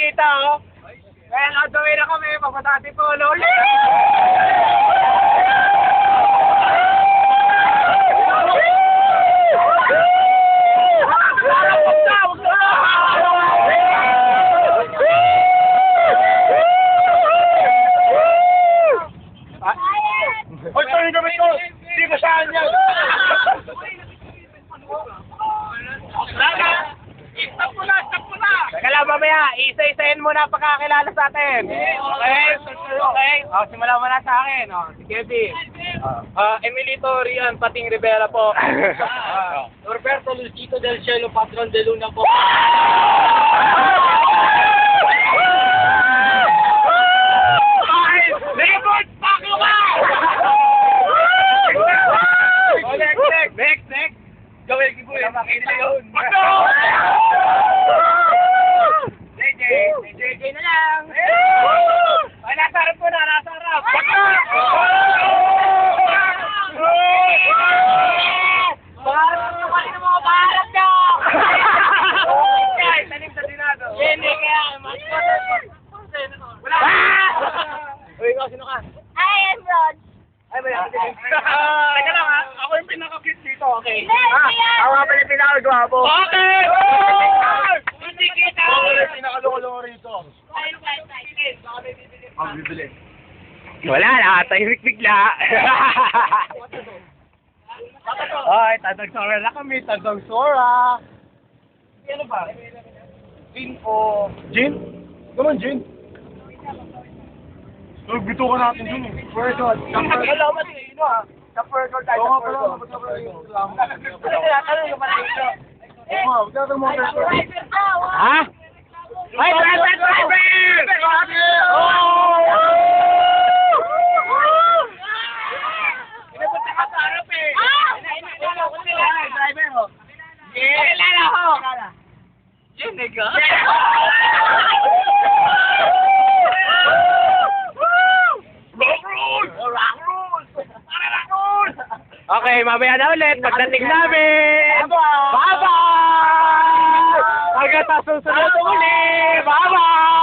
kita, oh. Well, on the way na kami, papunta si Polo. Hoy, sorry naman ko! Hindi ko saan yan! Stop mo na! Teka lang, mamaya, isa-isahin mo na pagkakilala sa atin. Okay? Okay? Simula mo na sa akin. Si Kevin. Emilito Rian Pating Rivera po. Norberto Lucito del Cielo, Patron de Luna po. Record! Pako ka! Next! Gawin ko eh. Makita yun. JJ na lang! Ay, nasa harap ko na, nasa harap! Baharap nyo kasi ng mga baharap nyo! Guys, tanim sa Senado. Hindi kaya, wala! Uy, ikaw, sino ka? Hi, I'm Rod. Ay, may teka lang ha, ako yung pinaka-cute dito, okay? Ako nga pala yung pinaka-gwapo. Okay! Hindi kita! Ako yung pinakalungo-lungo rito. Ang bibili. Wala na, tahimik bigla. Ay, Tandang Sora na kami, Tandang Sora. Ano ba? Gin o... Gin? Naman, Gin. Nagbito ka natin dun eh. Person. Salamat eh, ha? Sa person tayo, Oo nga sa pala, person. ba't ka pala yung Ano tinatanong yung pala dito? Oo nga, ba't ka pala mga person? Ha? Ay, driver! Pinapunta ka sa harap eh. Driver mo. Kilala ko. Jinig ka? Okay, mamaya na ulit. Pagdating namin. Bye-bye! Hanggang sa susunod ulit. Bye-bye!